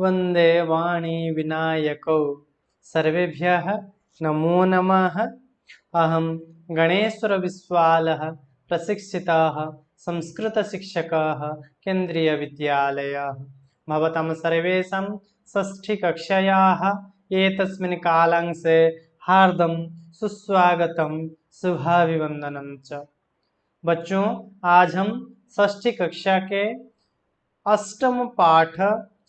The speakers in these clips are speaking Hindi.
वंदे वाणी विनायकौ सर्वेभ्यः नमो नमः। अहं गणेश्वरविश्वालः प्रशिक्षितः संस्कृतशिक्षकः केन्द्रीयविद्यालयः। भवतां सर्वेषां षष्ठीकक्षायाः एतस्मिन् कालांशे हार्दं सुस्वागतं शुभाभिवन्दनं च। बच्चों, आज हम षष्ठी कक्षा के अष्टम पाठ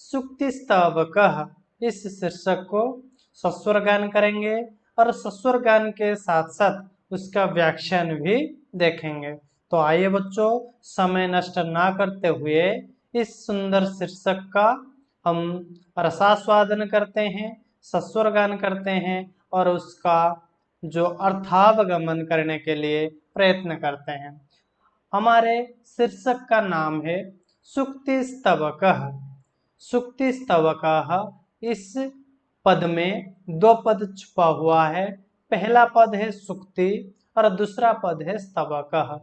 सूक्ति स्तवकः इस शीर्षक को सस्वर गान करेंगे और सस्वर गान के साथ साथ उसका व्याख्यान भी देखेंगे। तो आइए बच्चों, समय नष्ट ना करते हुए इस सुंदर शीर्षक का हम रसास्वादन करते हैं, सस्वर गान करते हैं और उसका जो अर्थावगमन करने के लिए प्रयत्न करते हैं। हमारे शीर्षक का नाम है सूक्ति स्तवकः। सूक्ति स्तवकः, इस पद में दो पद छुपा हुआ है। पहला पद है सूक्ति और दूसरा पद है स्तवकः।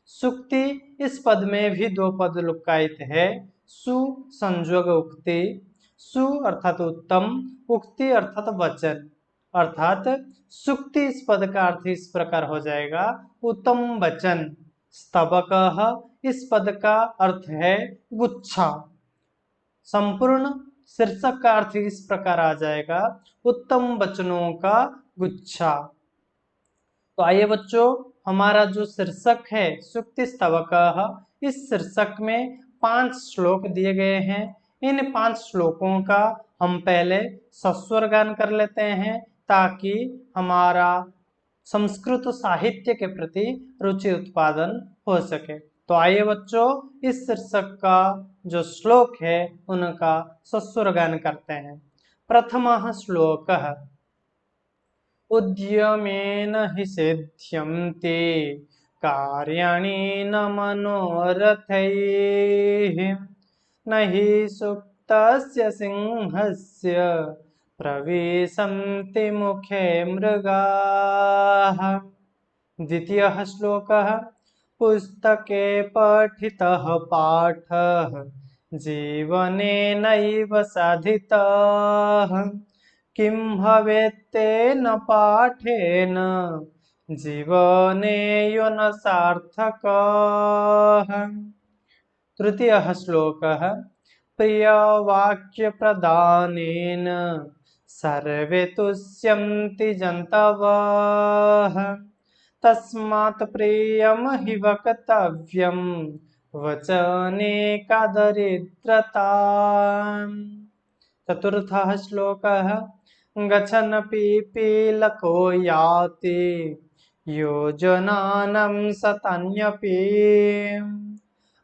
सूक्ति, इस पद में भी दो पद लुकायित है। सु संयोग उक्ति, सु अर्थात उत्तम, उक्ति अर्थात वचन, अर्थात सूक्ति इस पद का अर्थ इस प्रकार हो जाएगा उत्तम वचन। स्तवकः, इस पद का अर्थ है गुच्छा। संपूर्ण शीर्षक का अर्थ इस प्रकार आ जाएगा उत्तम वचनों का गुच्छा। तो आइए बच्चों, हमारा जो शीर्षक है सूक्ति स्तवकः, इस शीर्षक में 5 श्लोक दिए गए हैं। इन 5 श्लोकों का हम पहले सस्वर गान कर लेते हैं ताकि हमारा संस्कृत साहित्य के प्रति रुचि उत्पादन हो सके। तो आइए बच्चों, इस शीर्षक का जो श्लोक है उनका सस्वर गान करते हैं। प्रथमः श्लोकः। उद्यमेन हि सिद्ध्यन्ति कार्याणि न मनोरथैः न हि सुप्तस्य सिंहस्य प्रविशन्ति मुखे मृगाः। द्वितीयः श्लोकः। पुस्तके पठितः पाठः जीवने नैव साधितः किं भवेत्तेन पाठेन जीवनेयो न सार्थकः। तृतीयः श्लोकः। प्रियवाक्यप्रदानेन सर्वे तुष्यन्ति जन्तवः तस्मात् प्रियं हि वक्तव्यं वचने का दरिद्रता। चतुर्थः श्लोकः। गच्छन् पिपीलको याति योजनानं शतान्यपि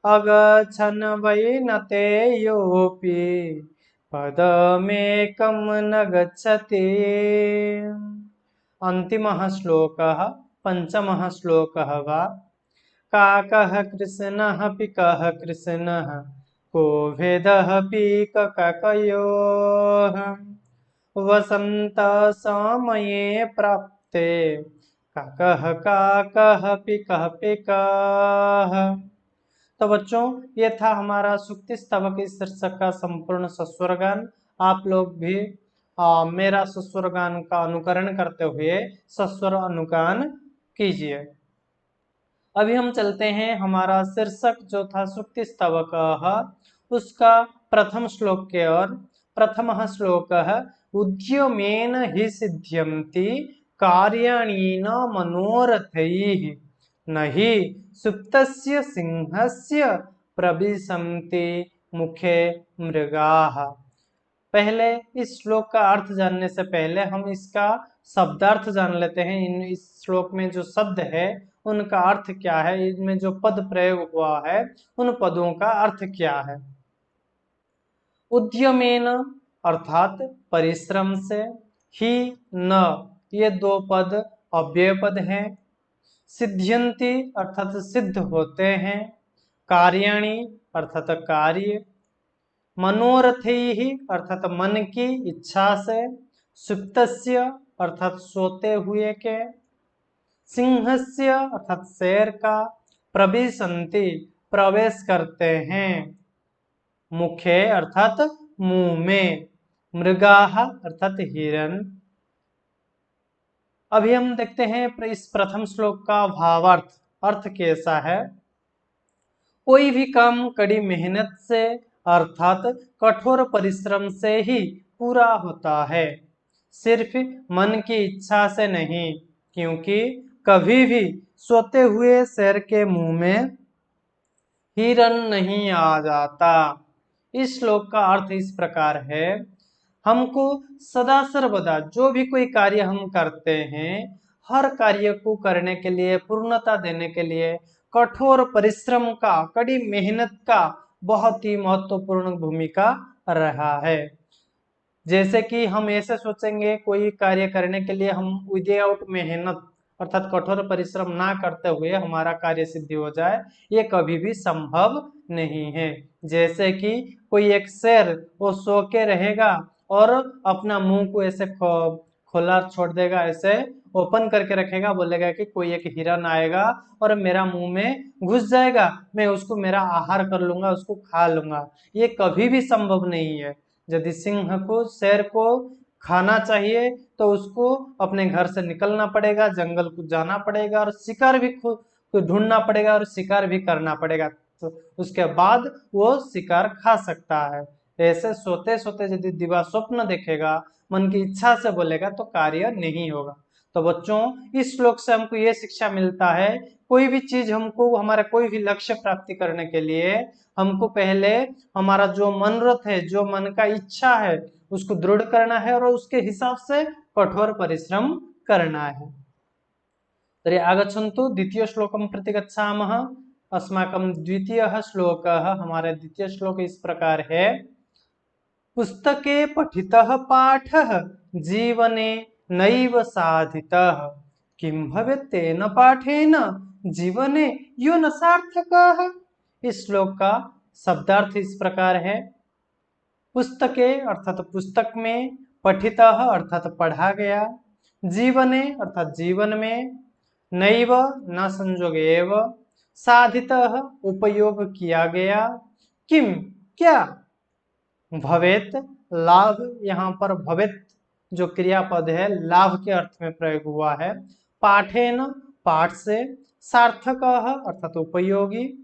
अगच्छन् वै न ते योऽपि पदमेकं न गच्छति। अन्तिमः श्लोकः, पंचमः श्लोकः वा। काकः कृष्णः पिकः कृष्णः को भेदः पिककयोः वसन्तसमये प्राप्ते काकः काकः पिकः पिकः। तो बच्चों, ये था हमारा सूक्ति स्तवक इस शीर्षक का संपूर्ण सस्वर गान। आप लोग भी मेरा सस्वर गान का अनुकरण करते हुए सस्वर अनुगान कीजिए। अभी हम चलते हैं, हमारा शीर्षक जो था सूक्ति स्तवकः, उसका प्रथम श्लोक के ओर। प्रथमः श्लोकः। उद्यमेन हि सिद्ध्यन्ति कार्याणि न मनोरथैः न हि सुप्तस्य सिंहस्य प्रविशन्ति मुखे मृगाः। पहले इस श्लोक का अर्थ जानने से पहले हम इसका शब्दार्थ जान लेते हैं। इस श्लोक में जो शब्द है उनका अर्थ क्या है, इनमें जो पद प्रयोग हुआ है उन पदों का अर्थ क्या है। उद्यमेन अर्थात परिश्रम से, ही न, ये दो पद अव्यय पद हैं। सिद्ध्यन्ति अर्थात सिद्ध होते हैं। कार्याणि अर्थात कार्य। मनोरथैः अर्थात मन की इच्छा से। सुप्तस्य अर्थात सोते हुए के। सिंहस्य अर्थात शेर का। प्रविशन्ति प्रवेश करते हैं। मुखे अर्थात मुंह में, मृगाः अर्थात हिरण। अभी हम देखते हैं इस प्रथम श्लोक का भावार्थ, अर्थ कैसा है। कोई भी काम कड़ी मेहनत से अर्थात कठोर परिश्रम से ही पूरा होता है, सिर्फ मन की इच्छा से नहीं, क्योंकि कभी भी सोते हुए शेर के मुंह में हिरण नहीं आ जाता। इस श्लोक का अर्थ इस प्रकार है, हमको सदा सर्वदा जो भी कोई कार्य हम करते हैं, हर कार्य को करने के लिए, पूर्णता देने के लिए कठोर परिश्रम का, कड़ी मेहनत का बहुत ही महत्वपूर्ण भूमिका रहा है। जैसे कि हम ऐसे सोचेंगे कोई कार्य करने के लिए हम विदाउट मेहनत अर्थात कठोर परिश्रम ना करते हुए हमारा कार्य सिद्धि हो जाए, ये कभी भी संभव नहीं है। जैसे कि कोई एक शेर वो सो के रहेगा और अपना मुंह को ऐसे खोला छोड़ देगा, ऐसे ओपन करके रखेगा, बोलेगा कि कोई एक हिरन आएगा और मेरा मुंह में घुस जाएगा, मैं उसको मेरा आहार कर लूंगा, उसको खा लूंगा। ये कभी भी संभव नहीं है। यदि सिंह को, शेर को खाना चाहिए तो उसको अपने घर से निकलना पड़ेगा, जंगल को जाना पड़ेगा और शिकार भी ढूंढना पड़ेगा और शिकार भी करना पड़ेगा, तो उसके बाद वो शिकार खा सकता है। ऐसे सोते सोते यदि दिवा स्वप्न देखेगा, मन की इच्छा से बोलेगा तो कार्य नहीं होगा। तो बच्चों, इस श्लोक से हमको ये शिक्षा मिलता है, कोई भी चीज हमको, हमारा कोई भी लक्ष्य प्राप्ति करने के लिए हमको पहले हमारा जो मनोरथ है, जो मन का इच्छा है, उसको दृढ़ करना है और उसके हिसाब से कठोर परिश्रम करना है। तर्हि आगच्छन्तु द्वितीय श्लोकं प्रति गच्छामः। अस्माकं द्वितीयः श्लोकः, हमारे द्वितीय श्लोक इस प्रकार है, पुस्तके पठितः पाठः जीवने नैव साधितः, किं भवेत् तेन पाठेन जीवने यो न सार्थकः। इस श्लोक का शब्दार्थ इस प्रकार है, पुस्तके अर्थात पुस्तक में, पठितः अर्थात पढ़ा गया, जीवने अर्थात जीवन में, नैव न संयोग एव, साधितः उपयोग किया गया, किम क्या, भवेत लाभ, यहाँ पर भवेत जो क्रियापद है लाभ के अर्थ में प्रयोग हुआ है, पाठेन पाठ से, सार्थक अर्थात उपयोगी।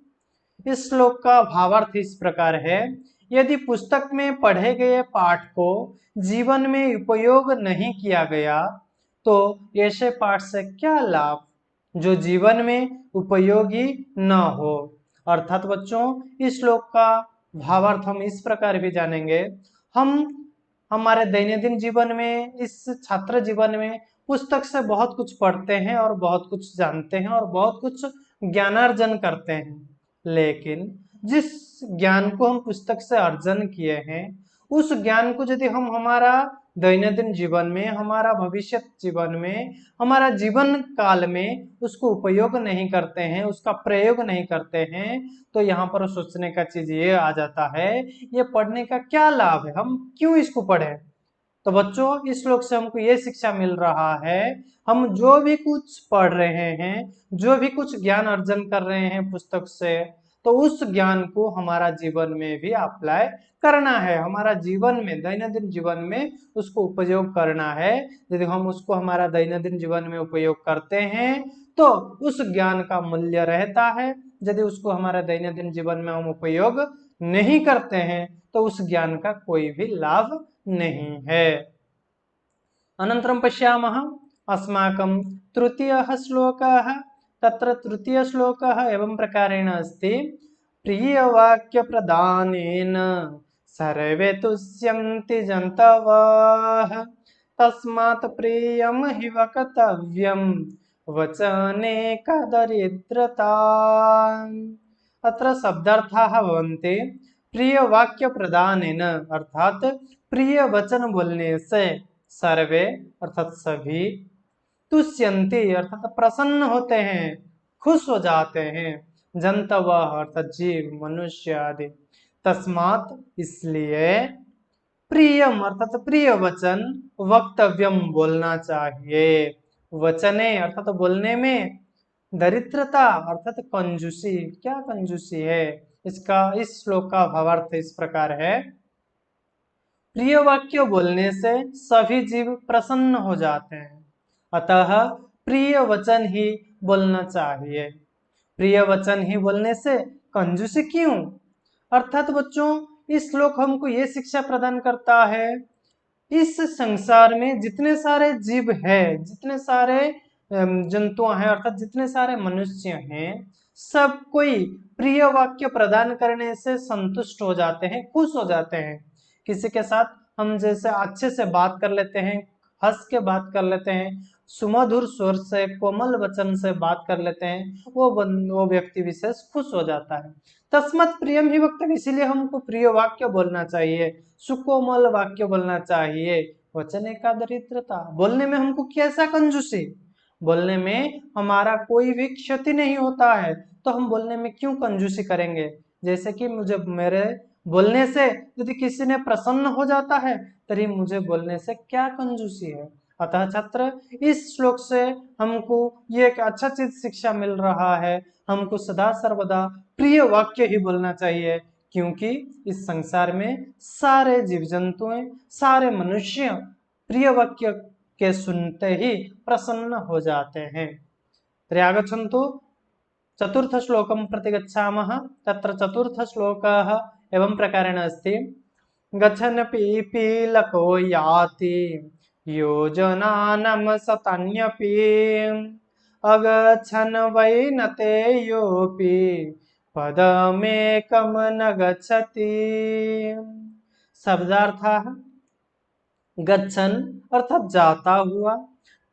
इस श्लोक का भावार्थ इस प्रकार है, यदि पुस्तक में पढ़े गए पाठ को जीवन में उपयोग नहीं किया गया तो ऐसे पाठ से क्या लाभ जो जीवन में उपयोगी न हो। अर्थात बच्चों, इस श्लोक का भावार्थ हम इस प्रकार भी जानेंगे, हम हमारे दैनंदिन जीवन में, इस छात्र जीवन में पुस्तक से बहुत कुछ पढ़ते हैं और बहुत कुछ जानते हैं और बहुत कुछ ज्ञानार्जन करते हैं, लेकिन जिस ज्ञान को हम पुस्तक से अर्जन किए हैं, उस ज्ञान को यदि हम हमारा दैनंदिन जीवन में, हमारा भविष्य जीवन में, हमारा जीवन काल में उसको उपयोग नहीं करते हैं, उसका प्रयोग नहीं करते हैं, तो यहाँ पर सोचने का चीज ये आ जाता है, ये पढ़ने का क्या लाभ है, हम क्यों इसको पढ़े। तो बच्चों, इस श्लोक से हमको ये शिक्षा मिल रहा है, हम जो भी कुछ पढ़ रहे हैं, जो भी कुछ ज्ञान अर्जन कर रहे हैं पुस्तक से, तो उस ज्ञान को हमारा जीवन में भी अप्लाई करना है, हमारा जीवन में, दैनंदिन जीवन में उसको उपयोग करना है। यदि हम उसको हमारा दैनंदिन जीवन में उपयोग करते हैं तो उस ज्ञान का मूल्य रहता है, यदि उसको हमारा दैनंदिन जीवन में हम उपयोग नहीं करते हैं तो उस ज्ञान का कोई भी लाभ नहीं है। अनन्तरं पश्यामः, अस्माकं तृतीयः श्लोकः, तत्र तृतीय श्लोकः एवं प्रकारेण अस्ति, प्रियवाक्यप्रदानेन सर्वे तुष्यन्ति जन्तवः, तस्मात् प्रियं हि वक्तव्यं वचने कदरिद्रता। अत्र शब्दार्थाः भवन्ति, प्रिय वाक्य प्रदानेन अर्थात प्रिय वचन बोलने से, सर्वे अर्थात सभी, तुष्यन्ति अर्थात प्रसन्न होते हैं, खुश हो जाते हैं, जंतवः अर्थात जीव, मनुष्य आदि, तस्मात् इसलिए, प्रियम अर्थात प्रिय वचन, वक्तव्यम बोलना चाहिए, वचने अर्थात बोलने में, दरिद्रता अर्थात कंजूसी, क्या कंजूसी है, इसका इस श्लोक का भावार्थ इस प्रकार है, प्रिय वाक्य बोलने से सभी जीव प्रसन्न हो जाते हैं, अतः प्रिय वचन ही बोलना चाहिए। प्रिय वचन ही बोलने से कंजूसी क्यों? अर्थात बच्चों, इस श्लोक हमको ये शिक्षा प्रदान करता है, इस संसार में जितने सारे जीव हैं, जितने सारे जंतु हैं, अर्थात जितने सारे मनुष्य हैं, सब कोई प्रिय वाक्य प्रदान करने से संतुष्ट हो जाते हैं, खुश हो जाते हैं। किसी के साथ हम जैसे अच्छे से बात कर लेते हैं, हंस के बात कर लेते हैं, सुमधुर स्वर से, कोमल वचन से बात कर लेते हैं, वो व्यक्ति विशेष खुश हो जाता है। तस्मत् प्रियम ही वक्तव्यम, इसीलिए हमको प्रिय वाक्य बोलना चाहिए, सुकोमल वाक्य बोलना चाहिए। वचन का दरिद्रता, बोलने में हमको कैसा कंजूसी, बोलने में हमारा कोई भी क्षति नहीं होता है, तो हम बोलने में क्यों कंजूसी करेंगे? जैसे कि मुझे मेरे बोलने से यदि किसी ने प्रसन्न हो जाता है, तभी मुझे बोलने से क्या कंजूसी है? अतः छात्र, इस श्लोक से हमको ये एक अच्छा चीज शिक्षा मिल रहा है, हमको सदा सर्वदा प्रिय वाक्य ही बोलना चाहिए, क्योंकि इस संसार में सारे जीव जंतु, सारे मनुष्य प्रिय वाक्य के सुनते ही प्रसन्न हो जाते हैं। आगच्छन्तु चतुर्थ श्लोकं प्रति गच्छामः। तत्र चतुर्थ श्लोकः एवं प्रकारेण अस्ति, गच्छन् पीपीलको याति योजनानां शतान्यपि अगच्छन् वैनते योऽपि पदमेकं न गच्छति। शब्दार्थः, गच्छन् अर्थात जाता हुआ,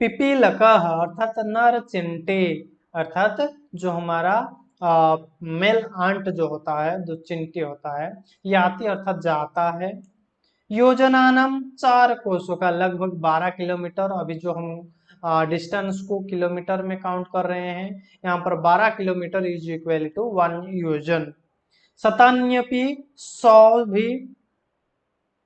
पिपीलकः अर्थात नर चिंटी, अर्थात जो हमारा मेल आंट जो होता है, जो चिंटी होता है, याति अर्थात जाता है, योजनानाम 4 कोसों का, लगभग 12 किलोमीटर, अभी जो हम डिस्टेंस को किलोमीटर में काउंट कर रहे हैं, यहाँ पर 12 किलोमीटर इज इक्वल टू 1 योजन। शतान्यपि 100 भी,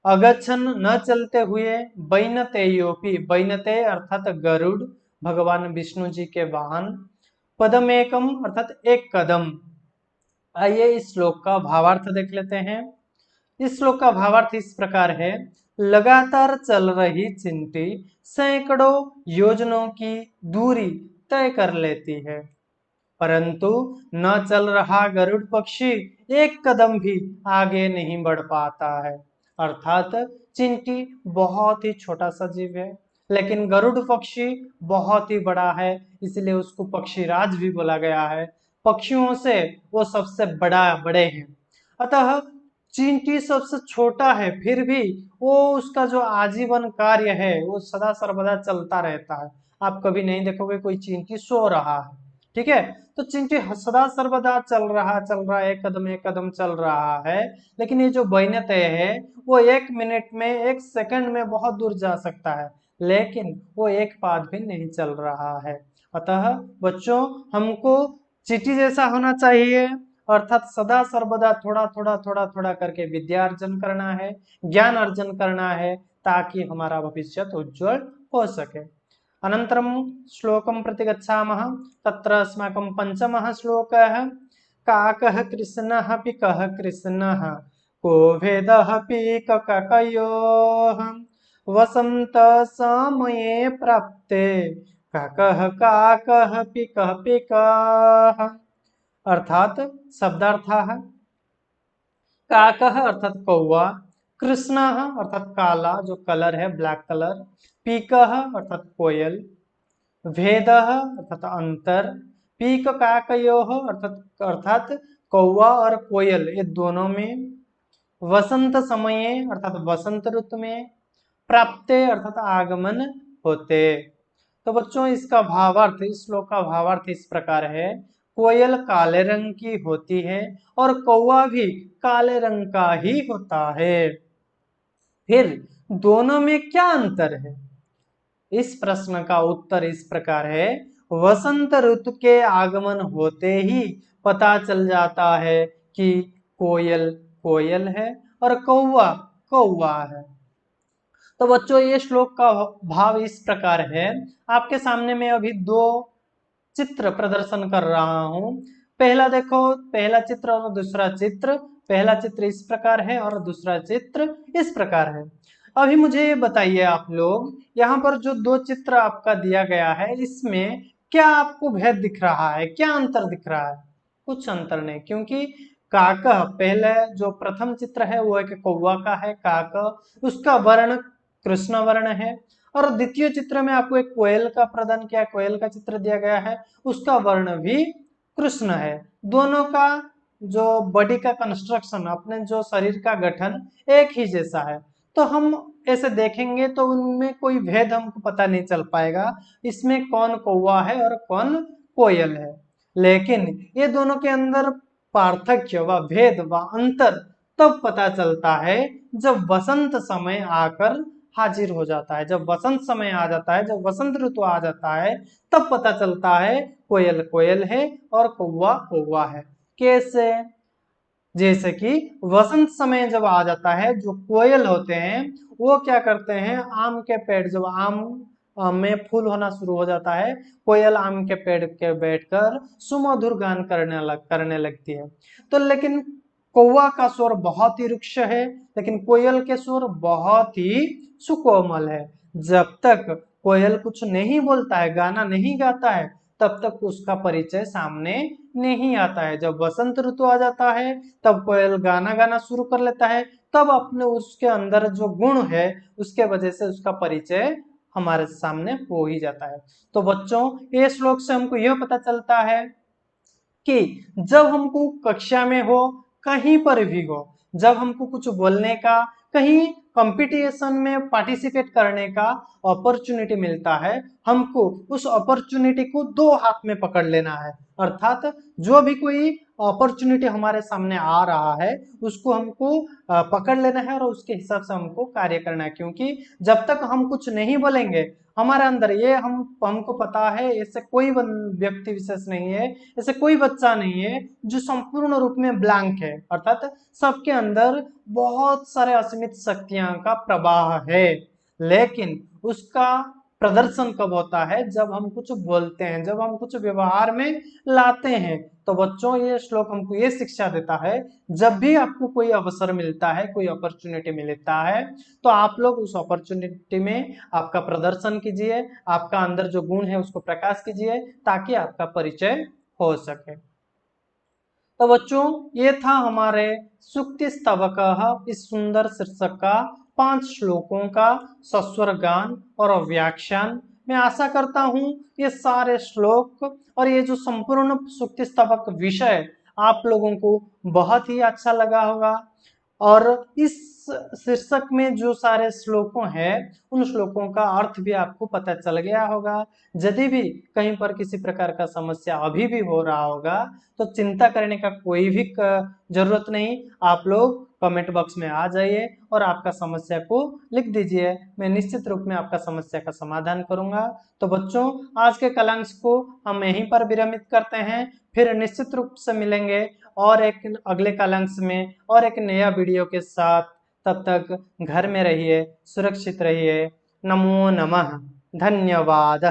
अगच्छन न चलते हुए, बैनते योपी, बैनते अर्थात गरुड़, भगवान विष्णु जी के वाहन, पदमेकम अर्थात एक कदम। आइए इस श्लोक का भावार्थ देख लेते हैं। इस श्लोक का भावार्थ इस प्रकार है, लगातार चल रही चिंटी सैकड़ों योजनों की दूरी तय कर लेती है, परंतु न चल रहा गरुड़ पक्षी एक कदम भी आगे नहीं बढ़ पाता है। अर्थात चिंटी बहुत ही छोटा सा जीव है, लेकिन गरुड़ पक्षी बहुत ही बड़ा है, इसलिए उसको पक्षीराज भी बोला गया है। पक्षियों से वो सबसे बड़े हैं। अतः चींटी सबसे छोटा है, फिर भी वो उसका जो आजीवन कार्य है वो सदा सर्वदा चलता रहता है। आप कभी नहीं देखोगे कोई चींटी सो रहा है, ठीक है? तो चींटी सदा सर्वदा चल रहा, एक कदम चल रहा है। लेकिन ये जो बैनते है वो 1 मिनट में, 1 सेकंड में बहुत दूर जा सकता है, लेकिन वो एक पाद भी नहीं चल रहा है। अतः बच्चों, हमको चींटी जैसा होना चाहिए, अर्थात सदा सर्वदा थोड़ा करके विद्या अर्जन करना है, ज्ञान अर्जन करना है, ताकि हमारा भविष्य उज्जवल हो सके। अनन्तरं श्लोकं प्रति गच्छामः। तत्र अस्माकं पञ्चमः श्लोकः, काकः कृष्णः पिकः कृष्णः को भेदः पिककयोः वसन्तसमये प्राप्ते काकः काकः पिकः पिकः। अर्थात शब्दार्थः, काकः अर्थात कौवा, कृष्णः अर्थात काला, जो कलर है ब्लैक कलर, पीकः अर्थात कोयल, भेदः अर्थात अंतर, पीक काकयोः अर्थात कौवा और कोयल ये दोनों में, वसंत समये अर्थात वसंत ऋतु में, प्राप्ते अर्थात आगमन होते। तो बच्चों, इसका भावार्थ, इस श्लोक का भावार्थ इस प्रकार है, कोयल काले रंग की होती है और कौवा भी काले रंग का ही होता है, फिर दोनों में क्या अंतर है? इस प्रश्न का उत्तर इस प्रकार है, वसंत ऋतु के आगमन होते ही पता चल जाता है कि कोयल कोयल है और कौवा कौवा है। तो बच्चों, ये श्लोक का भाव इस प्रकार है। आपके सामने मैं अभी 2 चित्र प्रदर्शन कर रहा हूं। पहला देखो, पहला चित्र और दूसरा चित्र पहला चित्र इस प्रकार है और दूसरा चित्र इस प्रकार है। अभी मुझे ये बताइए आप लोग, यहाँ पर जो दो चित्र आपका दिया गया है इसमें क्या आपको भेद दिख रहा है, क्या अंतर दिख रहा है? कुछ अंतर नहीं, क्योंकि काका पहले जो प्रथम चित्र है वो एक कौवा का है, काका, उसका वर्ण कृष्ण वर्ण है। और द्वितीय चित्र में आपको एक कोयल का प्रदान किया, कोयल का चित्र दिया गया है, उसका वर्ण भी कृष्ण है। दोनों का जो बॉडी का कंस्ट्रक्शन, अपने जो शरीर का गठन एक ही जैसा है, तो हम ऐसे देखेंगे तो उनमें कोई भेद हमको पता नहीं चल पाएगा, इसमें कौन कौवा है और कौन कोयल है। लेकिन ये दोनों के अंदर पार्थक्य व भेद व अंतर तब पता चलता है जब वसंत समय आकर हाजिर हो जाता है। जब वसंत समय आ जाता है, जब वसंत ऋतु आ जाता है, तब पता चलता है कोयल कोयल है और कौवा कौवा है। कैसे? जैसे कि वसंत समय जब आ जाता है, जो कोयल होते हैं वो क्या करते हैं, आम के पेड़, जब आम में फूल होना शुरू हो जाता है, कोयल आम के पेड़ के बैठकर सुमधुर गान करने लगती है। तो लेकिन कौवा का स्वर बहुत ही रुक्ष है, लेकिन कोयल के स्वर बहुत ही सुकोमल है। जब तक कोयल कुछ नहीं बोलता है, गाना नहीं गाता है, तब तक उसका परिचय सामने नहीं आता है। जब वसंत ऋतु आ जाता है, तब कोयल गाना गाना शुरू कर लेता है, तब अपने उसके अंदर जो गुण है उसके वजह से उसका परिचय हमारे सामने हो ही जाता है। तो बच्चों, ये श्लोक से हमको यह पता चलता है कि जब हमको कक्षा में हो, कहीं पर भी हो, जब हमको कुछ बोलने का, कहीं कंपटीशन में पार्टिसिपेट करने का अपॉर्चुनिटी मिलता है, हमको उस अपॉर्चुनिटी को दो हाथ में पकड़ लेना है। अर्थात जो भी कोई अपॉर्चुनिटी हमारे सामने आ रहा है उसको हमको पकड़ लेना है और उसके हिसाब से हमको कार्य करना है। क्योंकि जब तक हम कुछ नहीं बोलेंगे, हमारे अंदर ये हमको पता है, ऐसे कोई व्यक्ति विशेष नहीं है, ऐसे कोई बच्चा नहीं है जो संपूर्ण रूप में ब्लैंक है। अर्थात सबके अंदर बहुत सारे असीमित शक्तियां का प्रवाह है, लेकिन उसका प्रदर्शन कब होता है, जब हम कुछ बोलते हैं, जब हम कुछ व्यवहार में लाते हैं। तो बच्चों, ये श्लोक हमको ये शिक्षा देता है, जब भी आपको कोई अवसर मिलता है, कोई अपॉर्चुनिटी मिलता है, तो आप लोग उस अपॉर्चुनिटी में आपका प्रदर्शन कीजिए, आपका अंदर जो गुण है उसको प्रकाश कीजिए, ताकि आपका परिचय हो सके। तो बच्चों, ये था हमारे सूक्ति स्तवक, इस सुंदर शीर्षक का 5 श्लोकों का सस्वर गान और व्याख्यान। मैं आशा करता हूं ये सारे श्लोक और ये जो संपूर्ण सूक्ति स्तवक विषय आप लोगों को बहुत ही अच्छा लगा होगा। और इस शीर्षक में जो सारे श्लोकों हैं, उन श्लोकों का अर्थ भी आपको पता चल गया होगा। यदि भी कहीं पर किसी प्रकार का समस्या अभी भी हो रहा होगा, तो चिंता करने का कोई भी जरूरत नहीं। आप लोग कमेंट बॉक्स में आ जाइए और आपका समस्या को लिख दीजिए, मैं निश्चित रूप में आपका समस्या का समाधान करूंगा। तो बच्चों, आज के कलांश को हम यहीं पर विरमित करते हैं, फिर निश्चित रूप से मिलेंगे और एक अगले कलांश में और एक नया वीडियो के साथ। तब तक घर में रहिए, सुरक्षित रहिए। नमो नमः, धन्यवाद।